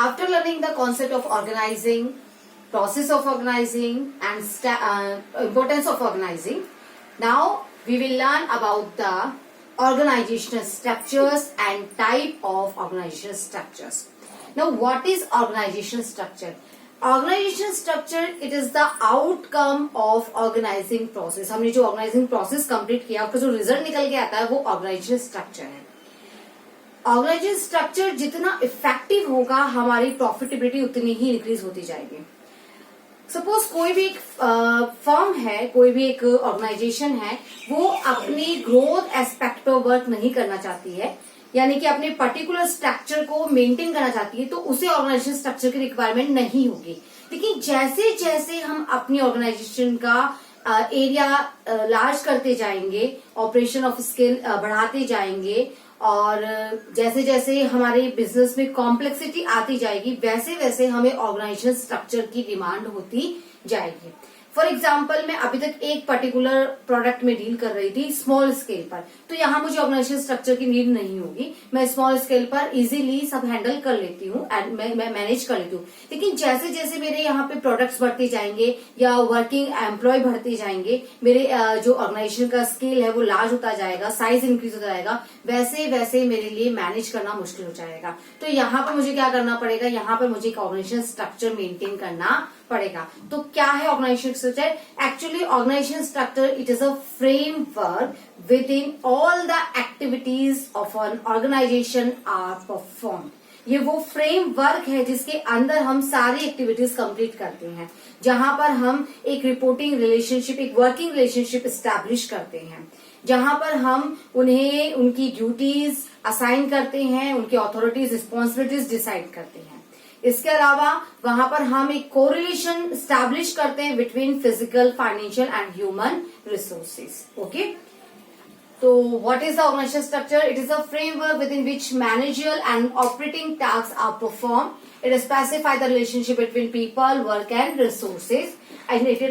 After learning the concept of organizing, process of organizing and importance of organizing, now we will learn about the organizational structures and type of organizational structures. Now what is organizational structure? Organizational structure, it is the outcome of organizing process. हमने जो organizing process complete किया उसका जो result निकल के आता है वो organizational structure है. ऑर्गेनाइजेशन स्ट्रक्चर जितना इफेक्टिव होगा हमारी प्रॉफिटेबिलिटी उतनी ही इंक्रीज होती जाएगी. सपोज कोई भी एक फर्म है, कोई भी एक ऑर्गेनाइजेशन है, वो अपनी ग्रोथ एस्पेक्ट पर वर्क नहीं करना चाहती है, यानी कि अपने पर्टिकुलर स्ट्रक्चर को मेंटेन करना चाहती है, तो उसे ऑर्गेनाइजेशन स्ट्रक्चर की रिक्वायरमेंट नहीं होगी. लेकिन जैसे जैसे हम अपनी ऑर्गेनाइजेशन का एरिया लार्ज करते जाएंगे, ऑपरेशन ऑफ स्केल बढ़ाते जाएंगे, और जैसे जैसे हमारे बिजनेस में कॉम्प्लेक्सिटी आती जाएगी, वैसे वैसे हमें ऑर्गेनाइजेशन स्ट्रक्चर की डिमांड होती जाएगी. फॉर एग्जाम्पल, मैं अभी तक एक पर्टिकुलर प्रोडक्ट में डील कर रही थी स्मॉल स्केल पर, तो यहाँ मुझे ऑर्गेनाइजेशन स्ट्रक्चर की नीड नहीं होगी. मैं स्मॉल स्केल पर इजीली सब हैंडल कर लेती हूँ एंड मैं मैनेज कर लेती हूँ. लेकिन जैसे जैसे मेरे यहाँ पे प्रोडक्ट्स बढ़ते जाएंगे या वर्किंग एम्प्लॉय बढ़ते जाएंगे, मेरे जो ऑर्गेनाइजेशन का स्केल है वो लार्ज होता जाएगा, साइज इंक्रीज होता जाएगा, वैसे वैसे मेरे लिए मैनेज करना मुश्किल हो जाएगा. तो यहाँ पर मुझे क्या करना पड़ेगा? यहाँ पर मुझे एक ऑर्गेनाइजेशन स्ट्रक्चर मेंटेन करना पड़ेगा. तो क्या है organisation structure? Actually organisation structure, it is a framework with in all the activities of an organisation are perform. ये वो फ्रेमवर्क है जिसके अंदर हम सारी एक्टिविटीज कंप्लीट करते हैं, जहां पर हम एक रिपोर्टिंग रिलेशनशिप, एक वर्किंग रिलेशनशिप एस्टैब्लिश करते हैं, जहां पर हम उन्हें उनकी ड्यूटीज असाइन करते हैं, उनकी अथॉरिटीज, रिस्पॉन्सिबिलिटीज डिसाइड करते हैं. इसके अलावा वहां पर हम एक कोरिलेशन स्टैब्लिश करते हैं between physical, financial and human resources. Okay, तो what is the organisation structure? It is a framework with in which managerial and operating task are perform. It specify the relationship between people, work and resources, and it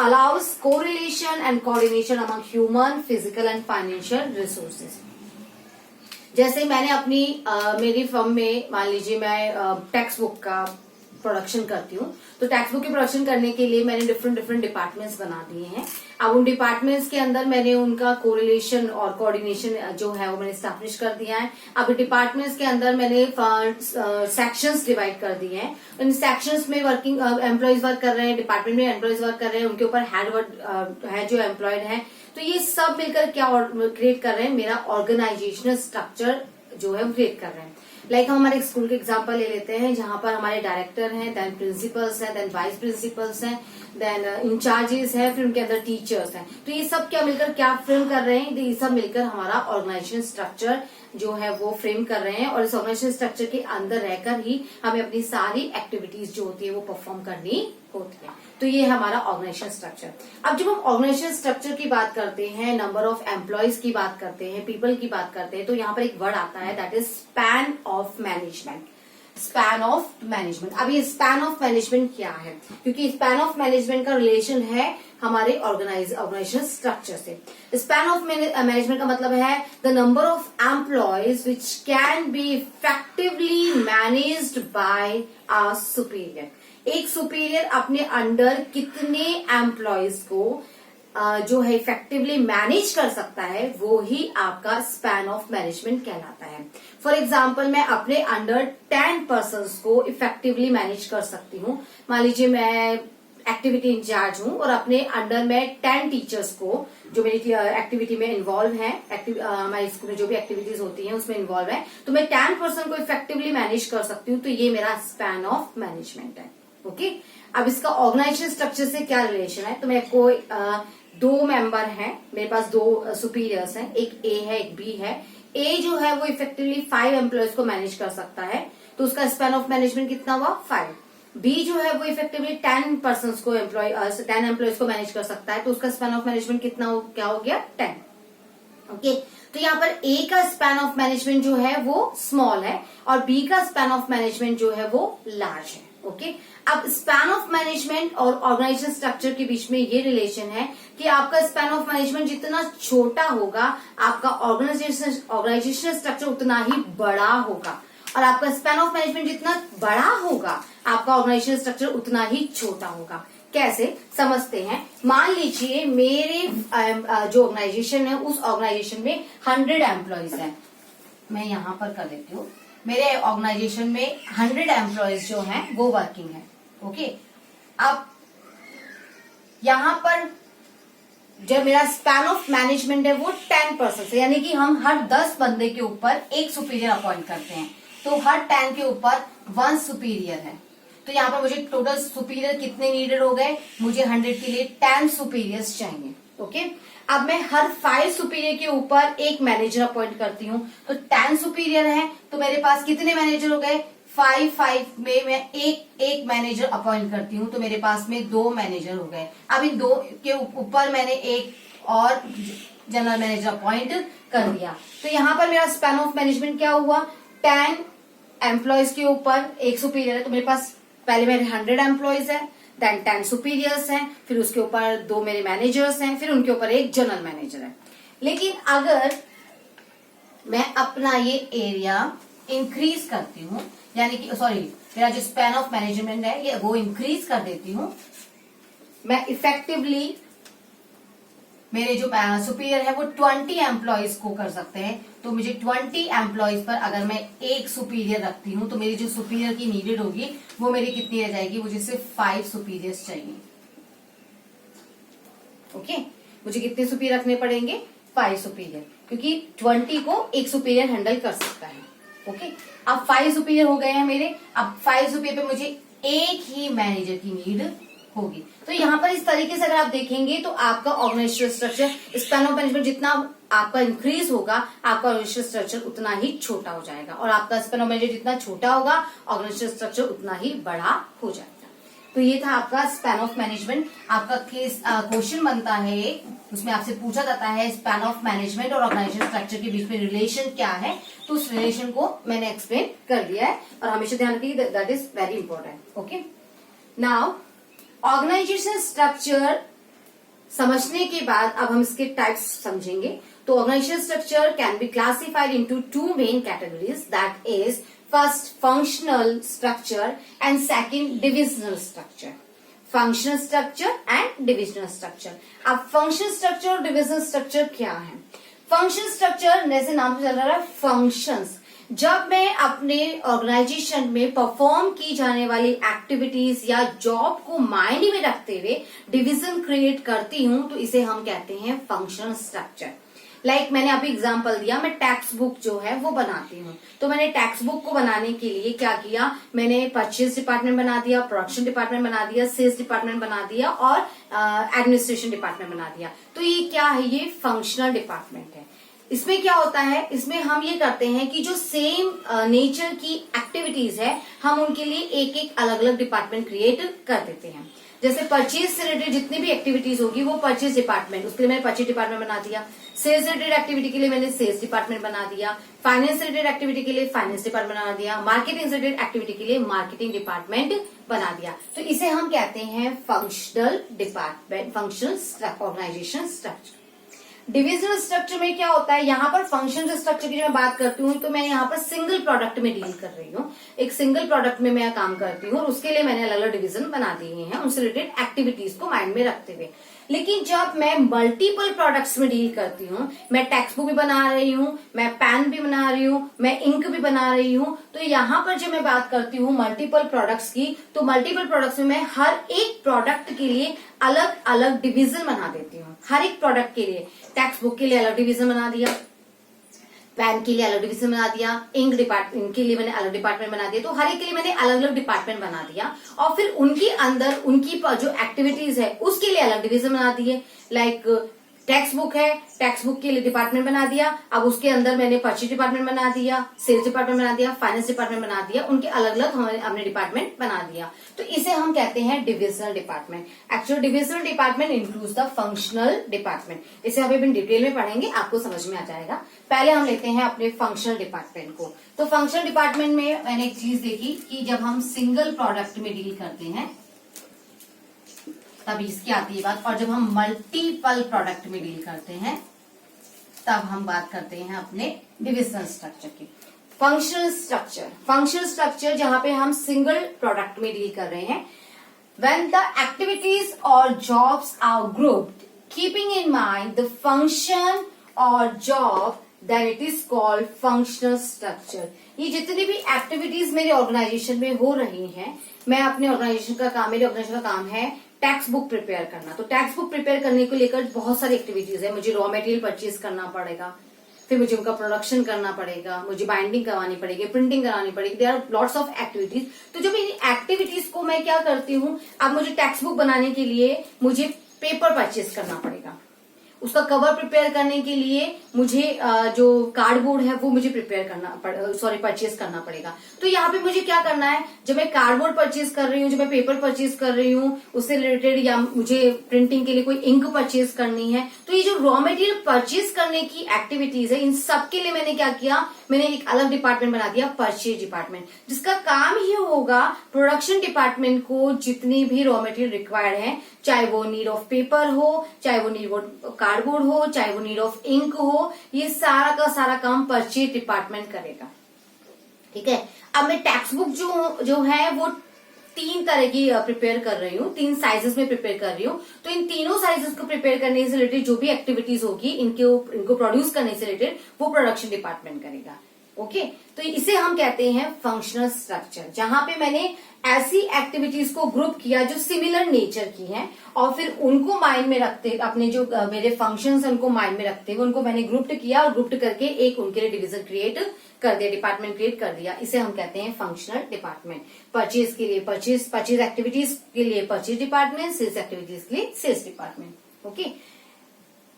allows correlation and coordination among human, physical and financial resources. जैसे मैंने अपनी मेरी firm में, मान लीजिए मैं text book का production करती हूँ, तो टेक्स्ट बुक की प्रोडक्शन करने के लिए मैंने डिफरेंट डिपार्टमेंट्स बना दिए हैं. अब उन डिपार्टमेंट्स के अंदर मैंने उनका कोरिलेशन और कोऑर्डिनेशन जो है वो मैंने स्टैब्लिश कर दिया है. अब डिपार्टमेंट्स के अंदर मैंने सेक्शंस डिवाइड कर दिए हैं. इन सेक्शंस में वर्किंग एम्प्लॉयज वर्क कर रहे हैं, डिपार्टमेंट में एम्प्लॉयज वर्क कर रहे हैं, उनके ऊपर हेड है जो एम्प्लॉयड है. तो ये सब मिलकर क्या क्रिएट कर रहे हैं? मेरा ऑर्गेनाइजेशनल स्ट्रक्चर जो है वो क्रिएट कर रहे हैं. लाइक हम हमारे स्कूल के एग्जांपल ले लेते हैं, जहां पर हमारे डायरेक्टर हैं, देन प्रिंसिपल्स हैं, देन वाइस प्रिंसिपल्स हैं, देन इंचार्जेस हैं, फिर उनके अंदर टीचर्स हैं. तो ये सब क्या मिलकर क्या फ्रेम कर रहे हैं? ये सब मिलकर हमारा ऑर्गेनाइजेशन स्ट्रक्चर जो है वो फ्रेम कर रहे हैं, और इस ऑर्गेनाइजेशन स्ट्रक्चर के अंदर रहकर ही हमें अपनी सारी एक्टिविटीज जो होती है वो परफॉर्म करनी होती है. तो ये है हमारा ऑर्गेनाइजेशन स्ट्रक्चर. अब जब हम ऑर्गेनाइजेशन स्ट्रक्चर की बात करते हैं, नंबर ऑफ एम्प्लॉयज की बात करते हैं, पीपल की बात करते हैं, तो यहाँ पर एक वर्ड आता है, that is span of management. Span of management. अब ये स्पैन ऑफ मैनेजमेंट क्या है? क्योंकि स्पैन ऑफ मैनेजमेंट का रिलेशन है हमारे ऑर्गेनाइजेशन स्ट्रक्चर से. स्पैन ऑफ मैनेजमेंट का मतलब है the number of employees which can be effectively managed by a superior. एक सुपीरियर अपने अंडर कितने एम्प्लॉयज को जो है इफेक्टिवली मैनेज कर सकता है, वो ही आपका स्पैन ऑफ मैनेजमेंट कहलाता है. फॉर एग्जाम्पल, मैं अपने अंडर 10 पर्सन्स को इफेक्टिवली मैनेज कर सकती हूँ. मान लीजिए मैं एक्टिविटी इंचार्ज हूँ और अपने अंडर में 10 टीचर्स को जो मेरी एक्टिविटी में इन्वॉल्व है, हमारे स्कूल में जो भी एक्टिविटीज होती हैं उसमें इन्वॉल्व है, तो मैं 10 पर्सन को इफेक्टिवली मैनेज कर सकती हूँ. तो ये मेरा स्पैन ऑफ मैनेजमेंट है. ओके, अब इसका ऑर्गेनाइजेशन स्ट्रक्चर से क्या रिलेशन है? तो मैं कोई 2 मेंबर हैं, मेरे पास 2 सुपीरियर्स हैं, एक ए है, एक बी है. ए जो है वो इफेक्टिवली 5 एम्प्लॉयज को मैनेज कर सकता है, तो उसका स्पैन ऑफ मैनेजमेंट कितना हुआ? 5. बी जो है वो इफेक्टिवली 10 पर्सन को 10 एम्प्लॉयज को मैनेज कर सकता है, तो उसका स्पैन ऑफ मैनेजमेंट कितना क्या हो गया? 10. ओके, तो यहाँ पर ए का स्पैन ऑफ मैनेजमेंट जो है वो स्मॉल है और बी का स्पैन ऑफ मैनेजमेंट जो है वो लार्ज है. ओके, अब स्पैन ऑफ मैनेजमेंट और ऑर्गेनाइजेशन स्ट्रक्चर के बीच में ये रिलेशन है कि आपका स्पैन ऑफ मैनेजमेंट जितना छोटा होगा, आपका ऑर्गेनाइजेशन स्ट्रक्चर उतना ही बड़ा होगा. और आपका स्पैन ऑफ मैनेजमेंट जितना बड़ा होगा आपका ऑर्गेनाइजेशन स्ट्रक्चर उतना ही छोटा होगा। कैसे समझते हैं? मान लीजिए मेरे जो ऑर्गेनाइजेशन है उस ऑर्गेनाइजेशन में 100 एम्प्लॉयज हैं। मैं यहां पर कर देती हूँ, मेरे ऑर्गेनाइजेशन में 100 एम्प्लॉयज जो हैं वो वर्किंग है। ओके, अब यहां पर जब मेरा स्पैन ऑफ मैनेजमेंट है वो 10% है, यानी कि हम हर 10 बंदे के ऊपर एक सुपीरियर अपॉइंट करते हैं, तो हर 10 के ऊपर 1 सुपीरियर है। तो यहाँ पर मुझे टोटल सुपीरियर कितने नीडेड हो गए? मुझे 100 के लिए 10 सुपीरियर्स चाहिए। ओके, अब मैं हर 5 सुपीरियर के ऊपर एक मैनेजर अपॉइंट करती हूँ, तो 10 सुपीरियर है तो मेरे पास कितने मैनेजर हो गए? 5 में मैं एक मैनेजर अपॉइंट करती हूँ तो मेरे पास में 2 मैनेजर हो गए। अब इन 2 के ऊपर मैंने एक और जनरल मैनेजर अपॉइंट कर दिया, तो यहाँ पर मेरा स्पैन ऑफ मैनेजमेंट क्या हुआ? 10 एम्प्लॉयज के ऊपर एक सुपीरियर है, तो मेरे पास पहले मेरे 100 एम्प्लॉयज है, देन 10 सुपीरियर्स हैं, फिर उसके ऊपर 2 मेरे मैनेजर्स हैं, फिर उनके ऊपर एक जनरल मैनेजर है। लेकिन अगर मैं अपना ये एरिया इंक्रीज करती हूँ, यानी कि मेरा जो स्पैन ऑफ मैनेजमेंट है ये वो इंक्रीज कर देती हूँ, मैं इफेक्टिवली मेरे जो सुपीरियर है वो 20 एम्प्लॉयज को कर सकते हैं, तो मुझे 20 एम्प्लॉयज पर अगर मैं एक सुपीरियर रखती हूँ तो मेरी जो सुपीरियर की नीडेड होगी वो मेरी कितनी रह जाएगी? मुझे सिर्फ 5 सुपीरियर्स चाहिए। ओके, मुझे कितने सुपीरियर रखने पड़ेंगे? 5 सुपीरियर, क्योंकि 20 को एक सुपीरियर हैंडल कर सकता है। ओके, अब 5 सुपीरियर हो गए हैं मेरे। अब 5 सुपीरियर पे मुझे एक ही मैनेजर की नीड होगी। तो यहाँ पर इस तरीके से अगर आप देखेंगे तो आपका organisational structure span of management जितना आपका इंक्रीज होगा आपका ऑर्गेनाइजेशनल स्ट्रक्चर उतना ही छोटा हो जाएगा, और आपका स्पैन ऑफ मैनेजमेंट जितना छोटा होगा ऑर्गेनाइजेशनल स्ट्रक्चर उतना ही बड़ा हो जाएगा। तो ये था आपका स्पैन ऑफ मैनेजमेंट। आपका केस क्वेश्चन बनता है, उसमें आपसे पूछा जाता है स्पैन ऑफ मैनेजमेंट और ऑर्गेनाइजेशन स्ट्रक्चर के बीच में रिलेशन क्या है, तो उस रिलेशन को मैंने एक्सप्लेन कर दिया है, और हमेशा ध्यान रखिए that is very important. Okay, now organisation structure समझने के बाद अब हम इसके टाइप्स समझेंगे। तो organisation structure can be classified into 2 main categories, that is first functional structure and second divisional structure. Functional structure and divisional structure. अब functional structure और डिविजनल स्ट्रक्चर क्या है? फंक्शनल स्ट्रक्चर जैसे नाम से चल रहा है फंक्शंस, जब मैं अपने ऑर्गेनाइजेशन में परफॉर्म की जाने वाली एक्टिविटीज या जॉब को मायने में रखते हुए डिवीजन क्रिएट करती हूं तो इसे हम कहते हैं फंक्शनल स्ट्रक्चर। लाइक मैंने अभी एग्जांपल दिया, मैं टैक्स बुक जो है वो बनाती हूँ, तो मैंने टैक्स बुक को बनाने के लिए क्या किया? मैंने परचेज डिपार्टमेंट बना दिया, प्रोडक्शन डिपार्टमेंट बना दिया, सेल्स डिपार्टमेंट बना दिया और एडमिनिस्ट्रेशन डिपार्टमेंट बना दिया। तो ये क्या है? ये फंक्शनल डिपार्टमेंट है। इसमें क्या होता है? इसमें हम ये करते हैं कि जो सेम नेचर की एक्टिविटीज है हम उनके लिए एक एक अलग अलग डिपार्टमेंट क्रिएट कर देते हैं। जैसे परचेज से रिलेटेड जितनी भी एक्टिविटीज होगी वो परचेज डिपार्टमेंट, उसके लिए मैंने परचेज डिपार्टमेंट बना दिया। सेल्स रिलेटेड एक्टिविटी के लिए मैंने सेल्स डिपार्टमेंट बना दिया। फाइनेंस रिलेटेड एक्टिविटी के लिए फाइनेंस डिपार्टमेंट बना दिया। मार्केटिंग रिलेटेड एक्टिविटी के लिए मार्केटिंग डिपार्टमेंट बना दिया। तो इसे हम कहते हैं functional department, functional organisation structure. Divisional structure में क्या होता है? यहाँ पर फंक्शनल स्ट्रक्चर की जो मैं बात करती हूँ तो मैं यहाँ पर सिंगल प्रोडक्ट में डील कर रही हूँ, एक सिंगल प्रोडक्ट में मैं काम करती हूँ और उसके लिए मैंने अलग अलग डिवीजन बना दिए हैं उनसे रिलेटेड एक्टिविटीज को माइंड में रखते हुए। लेकिन जब मैं मल्टीपल प्रोडक्ट्स में डील करती हूँ, मैं टेक्स्ट बुक भी बना रही हूँ, मैं पेन भी बना रही हूँ, मैं इंक भी बना रही हूँ, तो यहाँ पर जब मैं बात करती हूँ मल्टीपल प्रोडक्ट्स की, तो मल्टीपल प्रोडक्ट्स में मैं हर एक प्रोडक्ट के लिए अलग अलग डिवीजन बना देती हूँ। हर एक प्रोडक्ट के लिए टेक्स्ट बुक के लिए अलग डिवीजन बना दिया, पेन के लिए अलग डिवीजन बना दिया, इंक डिपार्टमेंट के लिए मैंने अलग डिपार्टमेंट बना दिया। तो हर एक के लिए मैंने अलग अलग डिपार्टमेंट बना दिया और फिर उनके अंदर उनकी जो एक्टिविटीज है उसके लिए अलग डिवीजन बना दिए। लाइक टेक्स्ट बुक है, टेक्स्ट बुक के लिए डिपार्टमेंट बना दिया, अब उसके अंदर मैंने परचेज डिपार्टमेंट बना दिया, सेल्स डिपार्टमेंट बना दिया, फाइनेंस डिपार्टमेंट बना दिया, उनके अलग अलग हमने डिपार्टमेंट बना दिया। तो इसे हम कहते हैं divisional department. Actual divisional department includes the functional department. इसे अभी हम डिटेल में पढ़ेंगे, आपको समझ में आ जाएगा। पहले हम लेते हैं अपने फंक्शनल डिपार्टमेंट को। तो फंक्शनल डिपार्टमेंट में मैंने एक चीज देखी कि जब हम सिंगल प्रोडक्ट में डील करते हैं तब इसकी आती है बात, और जब हम मल्टीपल प्रोडक्ट में डील करते हैं तब हम बात करते हैं अपने डिविजनल स्ट्रक्चर की। फंक्शनल स्ट्रक्चर जहां पे हम सिंगल प्रोडक्ट में डील कर रहे हैं. When the activities or jobs are grouped, keeping in mind the function or job, then it is called functional structure. ये जितनी भी एक्टिविटीज मेरे ऑर्गेनाइजेशन में हो रही हैं, मैं अपने ऑर्गेनाइजेशन का काम, मेरे ऑर्गेनाइजेशन का काम है टैक्स बुक प्रिपेयर करना. तो टैक्स बुक प्रिपेयर करने को लेकर बहुत सारी एक्टिविटीज है. मुझे रॉ मटेरियल परचेज करना पड़ेगा, फिर मुझे उनका प्रोडक्शन करना पड़ेगा, मुझे बाइंडिंग करवानी पड़ेगी, प्रिंटिंग करानी पड़ेगी. There are lots of activities. तो जब इन एक्टिविटीज को मैं क्या करती हूँ, अब मुझे टैक्स बुक बनाने के लिए मुझे पेपर परचेज करना पड़ेगा. उसका कवर प्रिपेयर करने के लिए मुझे जो कार्डबोर्ड है वो मुझे परचेज करना पड़ेगा. तो यहाँ पे मुझे क्या करना है, जब मैं कार्डबोर्ड परचेज कर रही हूँ, जब मैं पेपर परचेज कर रही हूँ, उससे रिलेटेड या मुझे प्रिंटिंग के लिए कोई इंक परचेज करनी है, तो ये जो रॉ मटेरियल परचेज करने की एक्टिविटीज है, इन सब के लिए मैंने क्या किया, मैंने एक अलग डिपार्टमेंट बना दिया, परचेज डिपार्टमेंट, जिसका काम ही होगा प्रोडक्शन डिपार्टमेंट को जितनी भी रॉ मटेरियल रिक्वायर्ड है, चाहे वो नीड ऑफ पेपर हो, चाहे वो नीड ऑफ कार्डबोर्ड हो, चाहे वो नीड ऑफ इंक हो, ये सारा का सारा काम परचेज डिपार्टमेंट करेगा. ठीक है. अब मैं टैक्स बुक जो है वो 3 तरह की प्रिपेयर कर रही हूँ, 3 साइजेस में प्रिपेयर कर रही हूँ. तो इन तीनों साइजेस को प्रिपेयर करने से रिलेटेड जो भी एक्टिविटीज होगी, इनको प्रोड्यूस करने से रिलेटेड वो प्रोडक्शन डिपार्टमेंट करेगा. ओके. तो इसे हम कहते हैं फंक्शनल स्ट्रक्चर, जहां पे मैंने ऐसी एक्टिविटीज को ग्रुप किया जो सिमिलर नेचर की हैं, और फिर उनको माइंड में रखते, अपने जो मेरे फंक्शंस हैं उनको माइंड में रखते हुए उनको मैंने ग्रुप्ड किया, और ग्रुप्ड करके एक उनके लिए डिवीजन क्रिएट कर दिया, डिपार्टमेंट क्रिएट कर दिया. इसे हम कहते हैं फंक्शनल डिपार्टमेंट. परचेज के लिए परचेज एक्टिविटीज के लिए परचेज डिपार्टमेंट, सेल्स एक्टिविटीज के लिए sales department. Okay.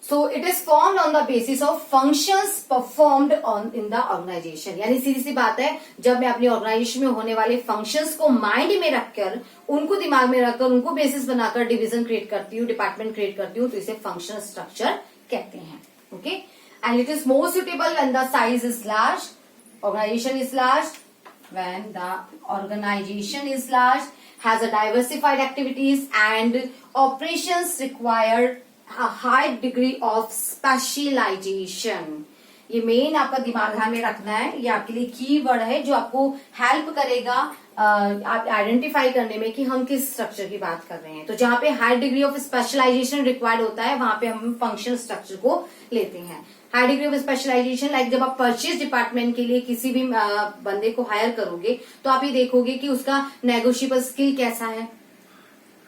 So it is formed on the basis of functions performed in the organization. यानी सीधी सी बात है, जब मैं अपनी ऑर्गेनाइजेशन में होने वाले फंक्शंस को माइंड में रखकर, उनको दिमाग में रखकर, उनको बेसिस बनाकर डिवीजन क्रिएट करती हूँ, डिपार्टमेंट क्रिएट करती हूँ, तो इसे फंक्शनल स्ट्रक्चर कहते हैं. Okay. And it is more suitable when the size is large, organisation is large, when the organisation is large, has a diversified activities and operations required a high degree of specialization. ये main आपका दिमाग में रखना है, ये आपके लिए keyword है जो आपको हेल्प करेगा आप आइडेंटिफाई करने में कि हम किस स्ट्रक्चर की बात कर रहे हैं. तो जहां पे high degree of specialisation required होता है, वहां पे हम फंक्शनल स्ट्रक्चर को लेते हैं. High degree of specialisation, like जब आप परचेज डिपार्टमेंट के लिए किसी भी बंदे को हायर करोगे, तो आप ये देखोगे कि उसका नेगोशिएबल स्किल कैसा है,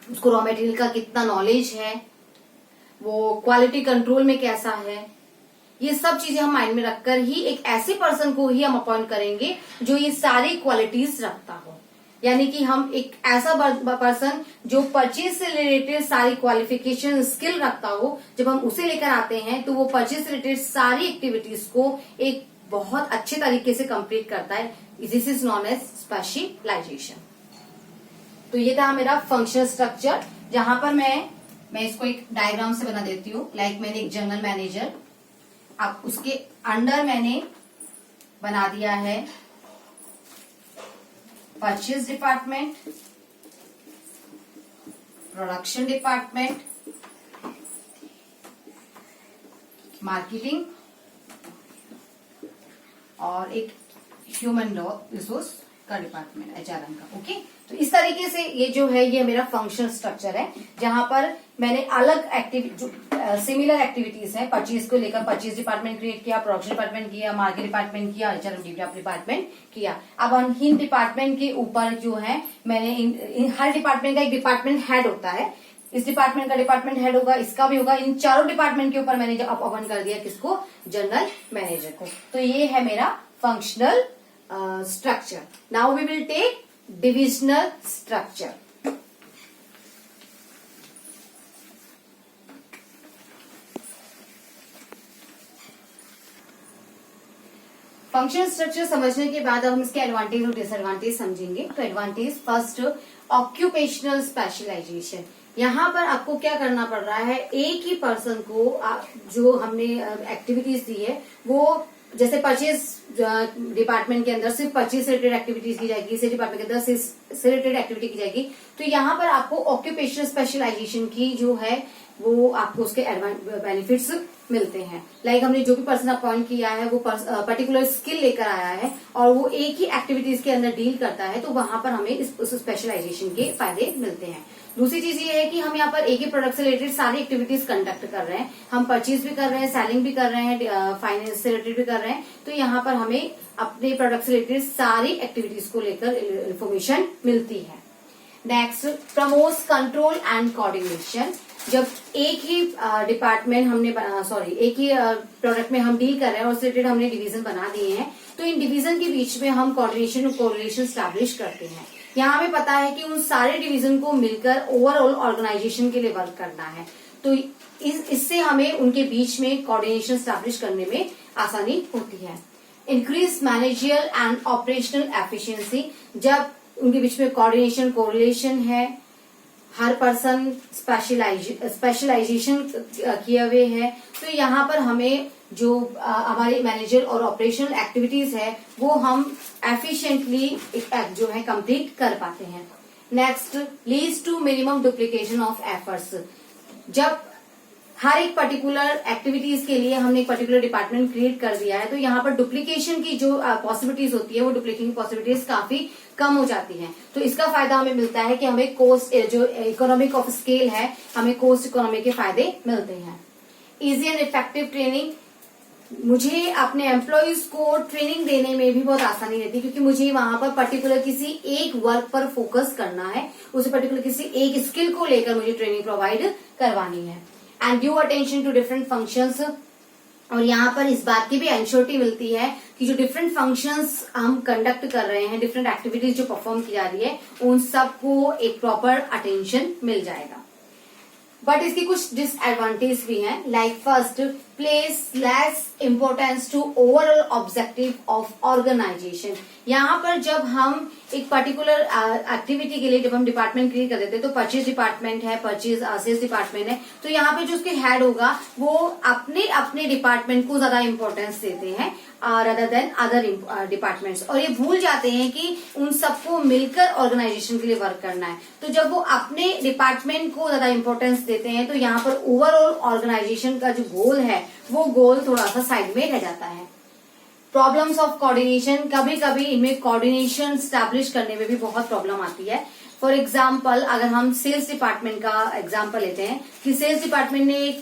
उसको रॉ मटेरियल का कितना नॉलेज है, वो क्वालिटी कंट्रोल में कैसा है. ये सब चीजें हम माइंड में रखकर ही एक ऐसे पर्सन को ही हम अपॉइंट करेंगे जो ये सारी क्वालिटीज रखता हो. यानी कि हम एक ऐसा पर्सन जो परचेज से रिलेटेड सारी क्वालिफिकेशन स्किल रखता हो, जब हम उसे लेकर आते हैं तो वो परचेज से रिलेटेड सारी एक्टिविटीज को एक बहुत अच्छे तरीके से कंप्लीट करता है. This is known as specialisation. तो ये था मेरा फंक्शनल स्ट्रक्चर, जहां पर मैं इसको एक डायग्राम से बना देती हूँ. लाइक मैंने एक जनरल मैनेजर, अब उसके अंडर मैंने बना दिया है purchase department, production department, marketing और एक ह्यूमन रिसोर्स का डिपार्टमेंट, एचआरएम का. ओके. तो इस तरीके से ये जो है ये मेरा फंक्शनल स्ट्रक्चर है, जहां पर मैंने अलग सिमिलर एक्टिविटीज है, परचेज को लेकर परचेज डिपार्टमेंट क्रिएट किया, प्रोडक्शन डिपार्टमेंट किया, मार्केट डिपार्टमेंट किया, एचआरएम डिपार्टमेंट किया. अब इन डिपार्टमेंट के ऊपर जो है मैंने हर डिपार्टमेंट का एक डिपार्टमेंट हेड होता है. इस डिपार्टमेंट का डिपार्टमेंट हेड होगा, इसका भी होगा. इन चारों डिपार्टमेंट के ऊपर मैंने जब अपॉइंट कर दिया किसको, जनरल मैनेजर को. तो ये है मेरा functional structure. Now we will take divisional structure. Functional structure समझने के बाद अब हम इसके एडवांटेज और डिसएडवांटेज समझेंगे. तो एडवांटेज फर्स्ट, ऑक्यूपेशनल स्पेशलाइजेशन. यहाँ पर आपको क्या करना पड़ रहा है, एक ही पर्सन को जो हमने एक्टिविटीज दी है वो, जैसे परचेज डिपार्टमेंट के अंदर सिर्फ परचेज से रिलेटेड एक्टिविटीज की जाएगी, सेल्स डिपार्टमेंट के अंदर सेल्स से रिलेटेड एक्टिविटी की जाएगी. तो यहाँ पर आपको ऑक्यूपेशनल स्पेशलाइजेशन की जो है वो आपको उसके बेनिफिट्स मिलते हैं। लाइक हमने जो भी पर्सन अपॉइंट किया है वो पर्टिकुलर स्किल लेकर आया है और वो एक ही एक्टिविटीज के अंदर डील करता है, तो वहां पर हमें उस स्पेशलाइजेशन के फायदे मिलते हैं। दूसरी चीज ये है कि हम यहाँ पर एक ही प्रोडक्ट से रिलेटेड सारी एक्टिविटीज कंडक्ट कर रहे हैं, हम परचेज भी कर रहे हैं, सेलिंग भी कर रहे हैं, फाइनेंस से रिलेटेड भी कर रहे हैं, तो यहाँ पर हमें अपने प्रोडक्ट से रिलेटेड सारी एक्टिविटीज को लेकर इंफॉर्मेशन मिलती है। Next, promotes control and coordination. जब एक ही डिपार्टमेंट हमने एक ही प्रोडक्ट में हम डील कर रहे हैं और उससे रिलेटेड हमने डिवीजन बना दिए हैं, तो इन डिवीजन के बीच में हम कोऑर्डिनेशन और कोरिलेशन स्टैब्लिश करते हैं। यहाँ हमें पता है कि उन सारे डिवीजन को मिलकर ओवरऑल ऑर्गेनाइजेशन के लिए वर्क करना है, तो इससे हमें उनके बीच में कोऑर्डिनेशन स्टैब्लिश करने में आसानी होती है। Increase managerial and operational efficiency. जब उनके बीच में कोऑर्डिनेशन कोरिलेशन है, हर पर्सन स्पेशलाइजेशन किए हुए है, तो यहाँ पर हमें जो हमारी मैनेजर और ऑपरेशनल एक्टिविटीज है वो हम एफिशिएंटली जो है कंप्लीट कर पाते हैं। Next, leads to minimum duplication of efforts. जब हर एक पर्टिकुलर एक्टिविटीज के लिए हमने एक पर्टिकुलर डिपार्टमेंट क्रिएट कर दिया है, तो यहाँ पर डुप्लीकेशन की जो पॉसिबिलिटीज होती है वो डुप्लीकेशन की पॉसिबिलिटीज काफी कम हो जाती हैं। तो इसका फायदा हमें मिलता है कि हमें कोस्ट जो इकोनॉमिक ऑफ स्केल है, हमें कोस्ट इकोनॉमी के फायदे मिलते हैं। Easy and effective training. मुझे अपने एम्प्लॉयज को ट्रेनिंग देने में भी बहुत आसानी रहती है, क्योंकि मुझे वहां पर पर्टिकुलर किसी एक वर्क पर फोकस करना है, उसे पर्टिकुलर किसी एक स्किल को लेकर मुझे ट्रेनिंग प्रोवाइड करवानी है। And give attention to different functions. और यहाँ पर इस बात की भी एंश्योरिटी मिलती है कि जो डिफरेंट फंक्शंस हम कंडक्ट कर रहे हैं, डिफरेंट एक्टिविटीज जो परफॉर्म की जा रही है, उन सबको एक प्रॉपर अटेंशन मिल जाएगा। बट इसकी कुछ डिसएडवांटेज भी हैं। Like first, place less importance to overall objective of organisation. यहाँ पर जब हम एक पर्टिकुलर एक्टिविटी के लिए जब हम डिपार्टमेंट क्रिएट कर देते हैं, तो परचेज डिपार्टमेंट है, परचेज सेल्स डिपार्टमेंट है, तो यहाँ पे जो उसके हेड होगा वो अपने अपने डिपार्टमेंट को ज्यादा इंपॉर्टेंस देते हैं अदर देन अदर डिपार्टमेंट्स, और ये भूल जाते हैं कि उन सबको मिलकर ऑर्गेनाइजेशन के लिए वर्क करना है। तो जब वो अपने डिपार्टमेंट को ज्यादा इंपॉर्टेंस देते हैं, तो यहाँ पर ओवरऑल ऑर्गेनाइजेशन का जो गोल है वो गोल थोड़ा सा साइड में रह जाता है। Problems of coordination. कभी कभी इनमें कोऑर्डिनेशन स्टैब्लिश करने में भी बहुत प्रॉब्लम आती है। फॉर एग्जाम्पल, अगर हम सेल्स डिपार्टमेंट का एग्जाम्पल लेते हैं कि सेल्स डिपार्टमेंट ने एक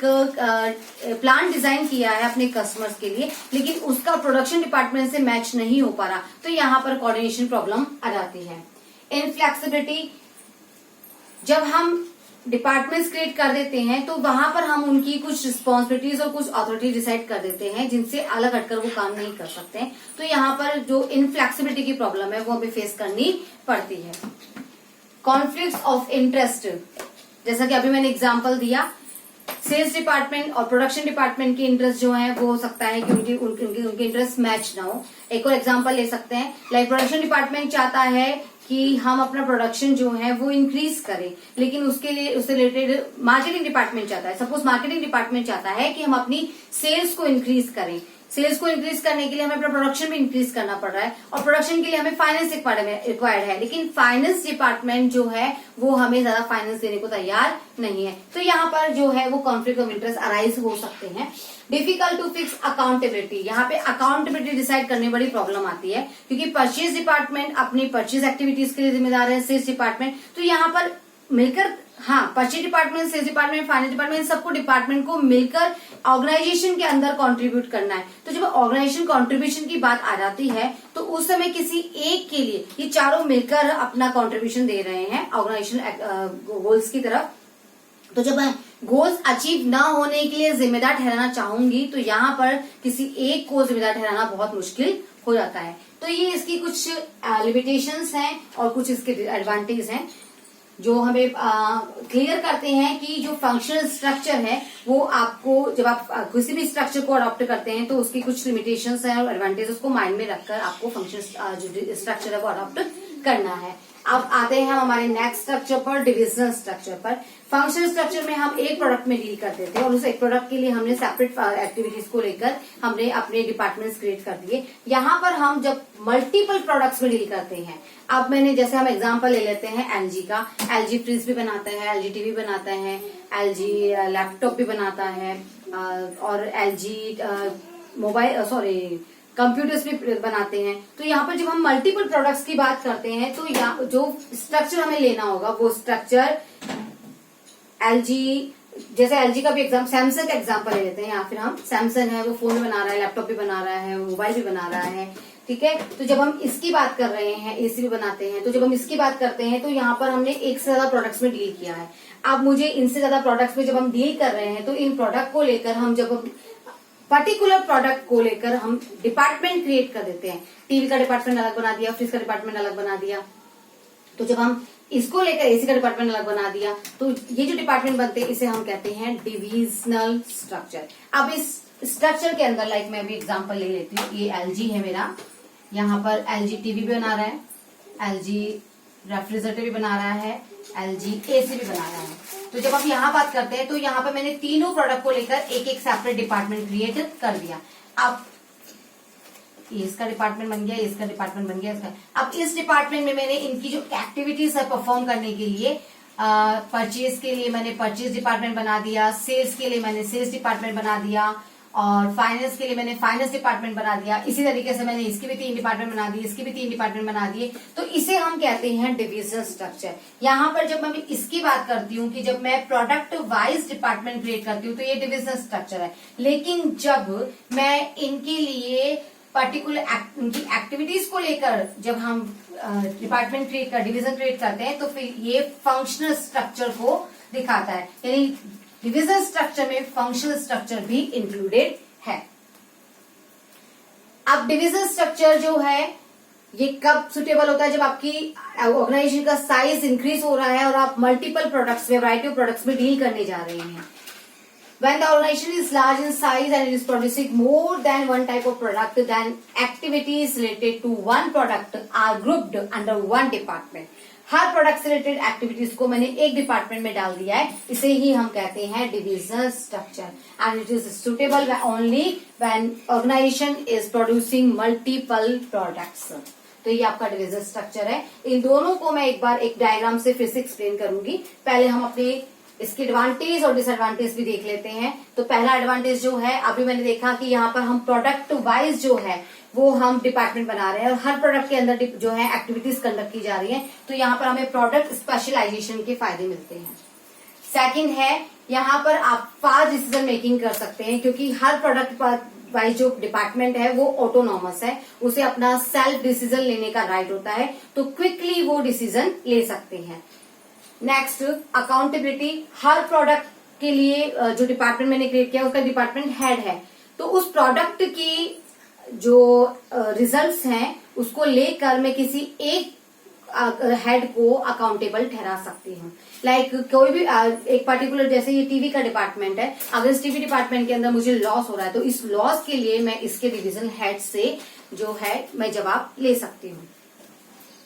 प्लान डिजाइन किया है अपने कस्टमर्स के लिए, लेकिन उसका प्रोडक्शन डिपार्टमेंट से मैच नहीं हो पा रहा, तो यहाँ पर कोऑर्डिनेशन प्रॉब्लम आ जाती है। इनफ्लेक्सिबिलिटी। जब हम डिपार्टमेंट्स क्रिएट कर देते हैं, तो वहां पर हम उनकी कुछ रिस्पॉन्सिबिलिटीज और कुछ अथॉरिटी डिसाइड कर देते हैं, जिनसे अलग हटकर वो काम नहीं कर सकते हैं। तो यहाँ पर जो इनफ्लेक्सिबिलिटी की प्रॉब्लम है वो हमें फेस करनी पड़ती है। Conflict of interest. जैसा कि अभी मैंने एग्जांपल दिया, सेल्स डिपार्टमेंट और प्रोडक्शन डिपार्टमेंट के इंटरेस्ट जो है वो हो सकता है कि उनके इंटरेस्ट मैच ना हो। एक और एग्जांपल ले सकते हैं, लाइक प्रोडक्शन डिपार्टमेंट चाहता है कि हम अपना प्रोडक्शन जो है वो इंक्रीज करें, लेकिन उसके लिए उससे रिलेटेड मार्केटिंग डिपार्टमेंट चाहता है, सपोज मार्केटिंग डिपार्टमेंट चाहता है कि हम अपनी सेल्स को इंक्रीज करें। सेल्स को इंक्रीज करने के लिए हमें अपना प्रोडक्शन भी इंक्रीज करना पड़ रहा है, और प्रोडक्शन के लिए हमें फाइनेंस रिक्वायर्ड है, लेकिन फाइनेंस डिपार्टमेंट जो है वो हमें ज्यादा फाइनेंस देने को तैयार नहीं है। तो यहाँ पर जो है वो कॉन्फ्लिक्ट ऑफ इंटरेस्ट अराइज हो सकते हैं। Difficult to fix accountability. यहाँ पे अकाउंटेबिलिटी डिसाइड करने में बड़ी प्रॉब्लम आती है, क्योंकि परचेज डिपार्टमेंट अपनी परचेज एक्टिविटीज के लिए जिम्मेदार है, सेल्स डिपार्टमेंट तो यहाँ पर मिलकर, हाँ, purchase department, sales department, finance department, सबको डिपार्टमेंट को मिलकर ऑर्गेनाइजेशन के अंदर कंट्रीब्यूट करना है। तो जब ऑर्गेनाइजेशन कंट्रीब्यूशन की बात आ जाती है, तो उस समय किसी एक के लिए ये चारों मिलकर अपना कंट्रीब्यूशन दे रहे हैं ऑर्गेनाइजेशन गोल्स की तरफ। तो जब मैं गोल्स अचीव ना होने के लिए जिम्मेदार ठहराना चाहूंगी, तो यहाँ पर किसी एक को जिम्मेदार ठहराना बहुत मुश्किल हो जाता है। तो ये इसकी कुछ लिमिटेशंस हैं और कुछ इसके एडवांटेज हैं, जो हमें क्लियर करते हैं कि जो फंक्शनल स्ट्रक्चर है वो आपको, जब आप किसी भी स्ट्रक्चर को अडॉप्ट करते हैं, तो उसकी कुछ लिमिटेशंस हैं और एडवांटेजेस को माइंड में रखकर आपको फंक्शन जो स्ट्रक्चर है वो अडॉप्ट करना है। अब आते हैं हम हमारे नेक्स्ट स्ट्रक्चर पर, डिविजनल स्ट्रक्चर पर। फंक्शनल स्ट्रक्चर में हम एक प्रोडक्ट में डील करते थे और उस एक प्रोडक्ट के लिए हमने सेपरेट एक्टिविटीज को लेकर हमने अपने डिपार्टमेंट्स क्रिएट कर दिए। यहाँ पर हम जब मल्टीपल प्रोडक्ट्स में डील करते हैं, अब मैंने जैसे हम एग्जांपल ले लेते हैं एलजी का। एलजी फ्रिज भी बनाता है, एलजी टीवी बनाता है, एलजी लैपटॉप भी बनाता है और एलजी मोबाइल कंप्यूटर्स भी बनाते हैं। तो यहाँ पर जब हम मल्टीपल प्रोडक्ट्स की बात करते हैं तो जो स्ट्रक्चर हमें लेना होगा वो स्ट्रक्चर एलजी, जैसे एलजी का भी एग्जाम, सैमसंग का एग्जांपल ले लेते हैं। या फिर हम सैमसंग है, वो फोन भी बना रहा है, लैपटॉप भी बना रहा है, मोबाइल भी बना रहा है, ठीक है। तो जब हम इसकी बात कर रहे हैं, एसी भी बनाते हैं, तो जब हम इसकी बात करते हैं तो यहाँ पर हमने एक से ज्यादा प्रोडक्ट्स में डील किया है। अब मुझे इनसे ज्यादा प्रोडक्ट्स में जब हम डील कर रहे हैं तो इन प्रोडक्ट को लेकर हम जब पर्टिकुलर प्रोडक्ट को लेकर हम डिपार्टमेंट क्रिएट कर देते हैं। टीवी का डिपार्टमेंट अलग बना दिया, फ्रिज का डिपार्टमेंट अलग बना दिया। तो जब हम इसको लेकर एसी का डिपार्टमेंट अलग बना दिया तो ये जो डिपार्टमेंट बनते हैं इसे हम कहते हैं डिविजनल स्ट्रक्चर। अब इस स्ट्रक्चर के अंदर लाइक मैं अभी एग्जांपल ले लेती हूँ। ये एलजी है मेरा, यहाँ पर एलजी टीवी भी बना रहा है, एलजी रेफ्रिजरेटर भी बना रहा है, एलजी एसी भी बना रहा है। तो जब हम यहाँ बात करते हैं तो यहाँ पर मैंने तीनों प्रोडक्ट को लेकर एक एक सेपरेट डिपार्टमेंट क्रिएट कर दिया। अब इसका डिपार्टमेंट बन गया, इसका डिपार्टमेंट बन गया, इसका। अब इस डिपार्टमेंट में मैंने इनकी जो एक्टिविटीज है परफॉर्म करने के लिए, परचेज के लिए मैंने परचेज डिपार्टमेंट बना दिया, सेल्स के लिए मैंने सेल्स डिपार्टमेंट बना दिया और फाइनेंस के लिए मैंने फाइनेंस डिपार्टमेंट बना दिया। इसी तरीके से मैंने इसकी भी 3 डिपार्टमेंट बना दिए, इसकी भी 3 डिपार्टमेंट बना दिए। तो इसे हम कहते हैं डिविजनल स्ट्रक्चर। यहाँ पर जब मैं इसकी बात करती हूँ कि जब मैं प्रोडक्ट वाइज डिपार्टमेंट क्रिएट करती हूँ तो ये डिविजनल स्ट्रक्चर है। लेकिन जब मैं इनके लिए पर्टिकुलर उनकी एक्टिविटीज को लेकर जब हम डिपार्टमेंट क्रिएट कर, डिवीजन क्रिएट करते हैं तो फिर ये फंक्शनल स्ट्रक्चर को दिखाता है। यानी डिविजन स्ट्रक्चर में फंक्शनल स्ट्रक्चर भी इंक्लूडेड है। अब डिविजन स्ट्रक्चर जो है ये कब सुटेबल होता है? जब आपकी ऑर्गेनाइजेशन का साइज इंक्रीज हो रहा है और आप मल्टीपल प्रोडक्ट्स में, वैरायटी ऑफ प्रोडक्ट्स में डील करने जा रहे हैं। When the organization is large in size and it is producing more than one type of product, then activities related to one product are grouped under one department. Her product से related activities को मैंने एक department में डाल दिया है, इसे ही हम कहते हैं divisional structure. And it is suitable only when organisation is producing multiple products. तो ये आपका डिविजनल स्ट्रक्चर है। इन दोनों को मैं एक बार एक डायग्राम से फिर से एक्सप्लेन करूंगी। पहले हम अपने इसके एडवांटेज और डिसएडवांटेज भी देख लेते हैं। तो पहला एडवांटेज जो है, अभी मैंने देखा कि यहाँ पर हम प्रोडक्ट वाइज जो है वो हम डिपार्टमेंट बना रहे हैं और हर प्रोडक्ट के अंदर जो है एक्टिविटीज कंडक्ट की जा रही है। तो यहाँ पर हमें प्रोडक्ट स्पेशलाइजेशन के फायदे मिलते हैं। सेकंड है, यहाँ पर आप फास्ट डिसीजन मेकिंग कर सकते हैं क्योंकि हर प्रोडक्ट वाइज जो डिपार्टमेंट है वो ऑटोनॉमस है, उसे अपना सेल्फ डिसीजन लेने का राइट होता है, तो क्विकली वो डिसीजन ले सकते हैं। Next, accountability. हर प्रोडक्ट के लिए जो डिपार्टमेंट मैंने क्रिएट किया उसका डिपार्टमेंट हेड है, तो उस प्रोडक्ट की जो रिजल्ट्स हैं उसको लेकर मैं किसी एक हेड को अकाउंटेबल ठहरा सकती हूँ। लाइक कोई भी एक पर्टिकुलर, जैसे ये टीवी का डिपार्टमेंट है, अगर इस टीवी डिपार्टमेंट के अंदर मुझे लॉस हो रहा है तो इस लॉस के लिए मैं इसके डिवीजन हेड से जो है मैं जवाब ले सकती हूँ।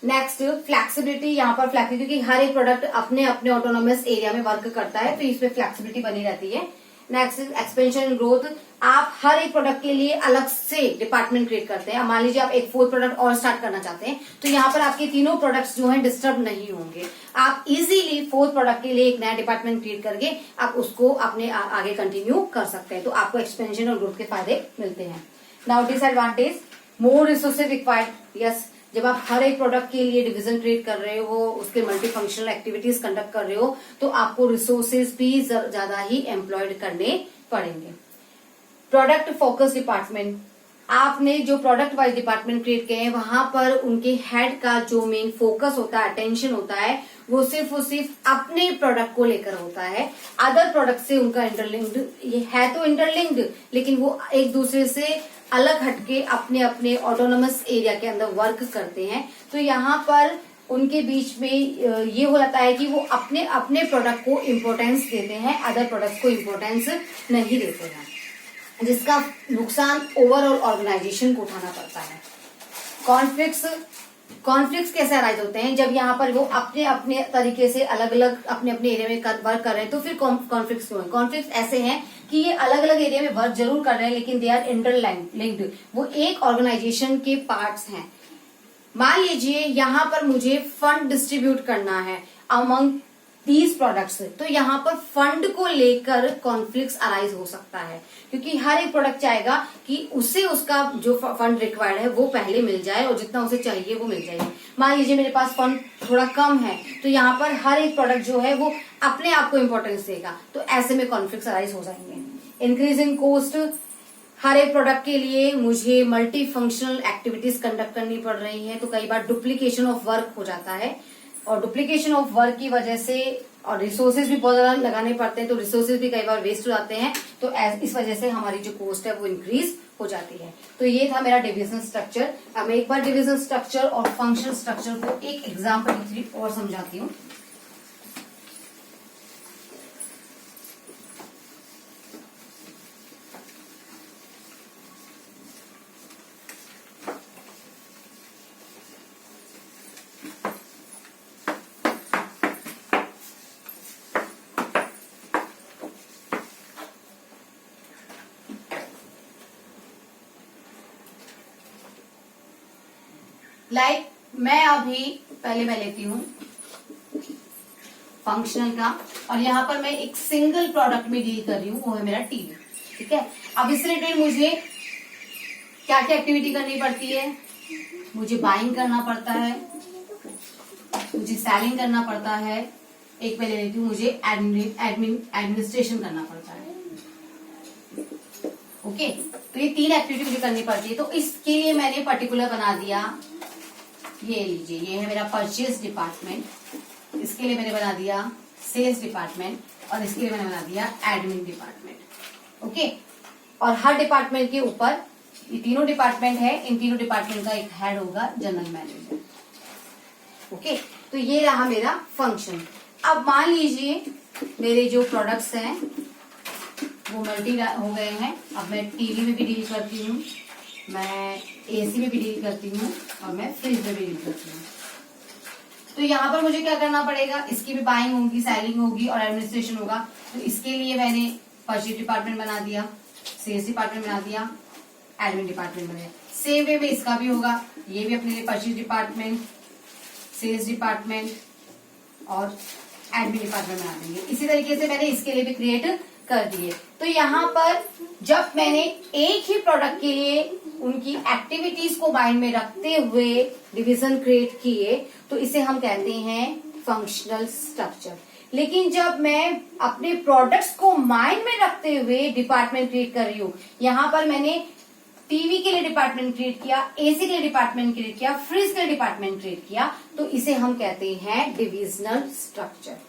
Next, flexibility. यहाँ पर फ्लेक्सिबिलिटी, क्योंकि हर एक प्रोडक्ट अपने अपने ऑटोनोमस एरिया में वर्क करता है तो इसमें फ्लेक्सिबिलिटी बनी रहती है। Next, expansion and growth. आप हर एक प्रोडक्ट के लिए अलग से डिपार्टमेंट क्रिएट करते हैं। मान लीजिए आप एक 4th प्रोडक्ट और स्टार्ट करना चाहते हैं तो यहाँ पर आपके तीनों प्रोडक्ट्स जो हैं डिस्टर्ब नहीं होंगे। आप इजीली 4th प्रोडक्ट के लिए एक नया डिपार्टमेंट क्रिएट करके आप उसको अपने आगे कंटिन्यू कर सकते हैं। तो आपको एक्सपेंशन और ग्रोथ के फायदे मिलते हैं। Now disadvantage, more resources required. Yes, जब आप हर एक प्रोडक्ट के लिए डिवीजन क्रिएट कर रहे हो, उसके मल्टी फंक्शनल एक्टिविटीज कंडक्ट कर रहे हो, तो आपको रिसोर्सेज भी ज्यादा ही एम्प्लॉयड करने पड़ेंगे। Product focus department. आपने जो प्रोडक्ट वाइज डिपार्टमेंट क्रिएट किए हैं वहां पर उनके हेड का जो मेन फोकस होता है, अटेंशन होता है, वो सिर्फ अपने प्रोडक्ट को लेकर होता है। अदर प्रोडक्ट से उनका इंटरलिंक्ड, ये है तो इंटरलिंक्ड, लेकिन वो एक दूसरे से अलग हटके अपने अपने ऑटोनोमस एरिया के अंदर वर्क करते हैं। तो यहाँ पर उनके बीच में ये हो जाता है कि वो अपने अपने प्रोडक्ट को इम्पोर्टेंस देते हैं, अदर प्रोडक्ट्स को इम्पोर्टेंस नहीं देते हैं, जिसका नुकसान ओवरऑल ऑर्गेनाइजेशन को उठाना पड़ता है। कॉन्फ्लिक्ट्स, कॉन्फ्लिक्ट्स कैसे अराइज होते हैं? जब यहाँ पर वो अपने अपने तरीके से अलग अलग अपने अपने एरिया में वर्क कर रहे हैं, तो फिर कॉन्फ्लिक्ट्स क्यों है? कॉन्फ्लिक्ट्स ऐसे हैं कि ये अलग अलग एरिया में वर्क जरूर कर रहे हैं, लेकिन दे आर इंटरलिंक्ड, वो एक ऑर्गेनाइजेशन के पार्ट्स हैं। मान लीजिए यहाँ पर मुझे फंड डिस्ट्रीब्यूट करना है अमंग दीज प्रोडक्ट्स, तो यहाँ पर फंड को लेकर कॉन्फ्लिक्ट्स अराइज हो सकता है, क्योंकि हर एक प्रोडक्ट चाहेगा कि उसे उसका जो फंड रिक्वायर्ड है वो पहले मिल जाए और जितना उसे चाहिए वो मिल जाए। मान लीजिए मेरे पास फंड थोड़ा कम है, तो यहाँ पर हर एक प्रोडक्ट जो है वो अपने आप को इम्पोर्टेंस देगा, तो ऐसे में कॉन्फ्लिक्ट्स अराइज हो जाएंगे। इंक्रीजिंग कॉस्ट, हर एक प्रोडक्ट के लिए मुझे मल्टी फंक्शनल एक्टिविटीज कंडक्ट करनी पड़ रही है, तो कई बार डुप्लीकेशन ऑफ वर्क हो जाता है, और डुप्लीकेशन ऑफ वर्क की वजह से और रिसोर्सेज भी बहुत ज्यादा लगाने पड़ते हैं, तो रिसोर्सेज भी कई बार वेस्ट हो जाते हैं, तो इस वजह से हमारी जो कॉस्ट है वो इंक्रीज हो जाती है। तो ये था मेरा डिविजन स्ट्रक्चर। अब मैं एक बार डिविजन स्ट्रक्चर और फंक्शन स्ट्रक्चर को एक एग्जाम्पल के थ्रू और समझाती हूँ। मैं अभी पहले मैं लेती हूँ फंक्शनल का, और यहाँ पर मैं एक सिंगल प्रोडक्ट में डील कर रही हूँ, वो है मेरा टीवी। ठीक है, अब इससे रिलेटेड मुझे क्या क्या एक्टिविटी करनी पड़ती है? मुझे बाइंग करना पड़ता है, मुझे सेलिंग करना पड़ता है, एक मैं ले लेती हूँ मुझे एडमिनिस्ट्रेशन करना पड़ता है। ओके, तो ये 3 एक्टिविटी मुझे करनी पड़ती है। तो इसके लिए मैंने पर्टिकुलर बना दिया, ये लीजिए, ये है मेरा परचेज डिपार्टमेंट, इसके लिए मैंने बना दिया सेल्स डिपार्टमेंट, और इसके लिए मैंने बना दिया एडमिन डिपार्टमेंट। ओके, और हर डिपार्टमेंट के ऊपर ये तीनों डिपार्टमेंट है, इन तीनों डिपार्टमेंट का एक हेड होगा, जनरल मैनेजर। ओके, तो ये रहा मेरा फंक्शन। अब मान लीजिए मेरे जो प्रोडक्ट्स हैं वो मल्टी हो गए हैं। अब मैं टीवी में भी डील करती हूँ, मैं एसी में भी डील करती हूँ, और मैं फ्रिज में भी डील करती हूँ। तो यहाँ पर मुझे क्या करना पड़ेगा? इसकी भी बाइंग होगी, सेलिंग होगी और एडमिनिस्ट्रेशन होगा। तो इसके लिए मैंने परचेज डिपार्टमेंट बना दिया, सेल्स डिपार्टमेंट बना दिया, एडमिन डिपार्टमेंट बना दिया। सेम वे में इसका भी होगा, ये भी अपने लिए परचेज डिपार्टमेंट, सेल्स डिपार्टमेंट और एडमिन डिपार्टमेंट बना देंगे। इसी तरीके से मैंने इसके लिए भी क्रिएट कर दिए। तो यहाँ पर जब मैंने एक ही प्रोडक्ट के लिए उनकी एक्टिविटीज को माइंड में रखते हुए डिवीजन क्रिएट किए, तो इसे हम कहते हैं फंक्शनल स्ट्रक्चर। लेकिन जब मैं अपने प्रोडक्ट्स को माइंड में रखते हुए डिपार्टमेंट क्रिएट कर रही हूँ, यहाँ पर मैंने टीवी के लिए डिपार्टमेंट क्रिएट किया, एसी के लिए डिपार्टमेंट क्रिएट किया, फ्रिज के लिए डिपार्टमेंट क्रिएट किया, तो इसे हम कहते हैं डिविजनल स्ट्रक्चर।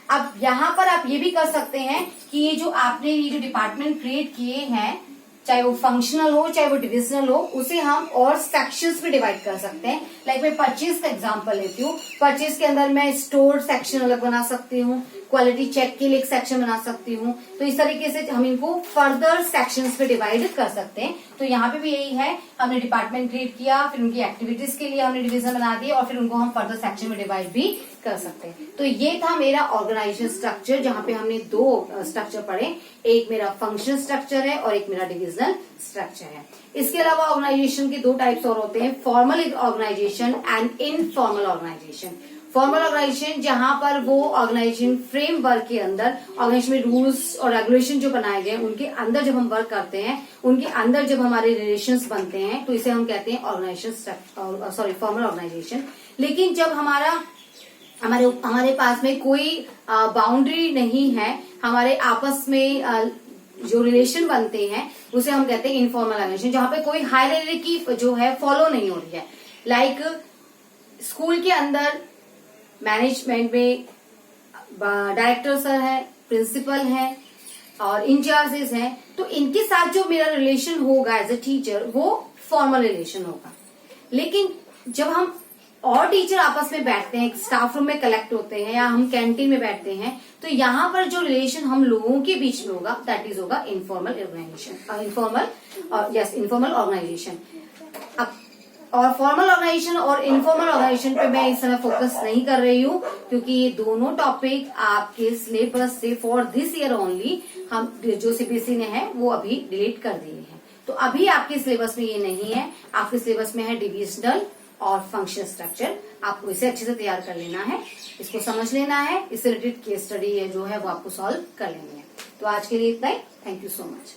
अब यहाँ पर आप ये भी कर सकते हैं कि ये जो डिपार्टमेंट क्रिएट किए हैं, चाहे वो फंक्शनल हो चाहे वो डिविजनल हो, उसे हम और सेक्शंस में डिवाइड कर सकते हैं। लाइक मैं परचेज का एग्जांपल लेती हूँ। परचेज के अंदर मैं स्टोर सेक्शन अलग बना सकती हूँ, क्वालिटी चेक के लिए एक सेक्शन बना सकती हूँ। तो इस तरीके से हम इनको फर्दर सेक्शंस में डिवाइड कर सकते हैं। तो यहाँ पे भी यही है, हमने डिपार्टमेंट क्रिएट किया, फिर उनकी एक्टिविटीज के लिए हमने डिवीजन बना दिया, और फिर उनको हम फर्दर सेक्शन में डिवाइड भी कर सकते हैं। तो ये था मेरा ऑर्गेनाइजेशन स्ट्रक्चर, जहाँ पे हमने 2 स्ट्रक्चर पढ़े, एक मेरा फंक्शन स्ट्रक्चर है और एक मेरा डिविजनल स्ट्रक्चर है। इसके अलावा ऑर्गेनाइजेशन के 2 टाइप्स और होते हैं, formal organisation and informal organisation. Formal organisation जहां पर वो ऑर्गेनाइजेशन फ्रेमवर्क के अंदर ऑर्गेनाइजेशन में रूल्स और रेगुलेशन जो बनाए गए उनके अंदर जब हम वर्क करते हैं, उनके अंदर जब हमारे रिलेशंस बनते हैं, तो इसे हम कहते हैं ऑर्गेनाइजेशन फॉर्मल ऑर्गेनाइजेशन। लेकिन जब हमारे पास में कोई बाउंड्री नहीं है, हमारे आपस में जो रिलेशन बनते हैं उसे हम कहते हैं इनफॉर्मल ऑर्गेनाइजेशन, जहां पे कोई हायरार्की जो है फॉलो नहीं हो रही है। लाइक स्कूल के अंदर मैनेजमेंट में डायरेक्टर सर है, प्रिंसिपल है और इंचार्जेस हैं, तो इनके साथ जो मेरा रिलेशन होगा एज अ टीचर वो फॉर्मल रिलेशन होगा। लेकिन जब हम और टीचर आपस में बैठते हैं, स्टाफ रूम में कलेक्ट होते हैं या हम कैंटीन में बैठते हैं, तो यहाँ पर जो रिलेशन हम लोगों के बीच में होगा दैट इज होगा इनफॉर्मल ऑर्गेनाइजेशन। Informal organisation. अब और फॉर्मल ऑर्गेनाइजेशन और इनफॉर्मल ऑर्गेनाइजेशन पे मैं इस समय फोकस नहीं कर रही हूँ, क्योंकि ये दोनों टॉपिक आपके सिलेबस से फॉर दिस ईयर ओनली हम जो सीबीएसई ने है वो अभी डिलीट कर दिए हैं। तो अभी आपके सिलेबस में ये नहीं है, आपके सिलेबस में है डिविजनल और फंक्शन स्ट्रक्चर। आपको इसे अच्छे से तैयार कर लेना है, इसको समझ लेना है, इससे रिलेटेड केस स्टडी जो है वो आपको सॉल्व कर लेनी है। तो आज के लिए इतना ही। Thank you so much.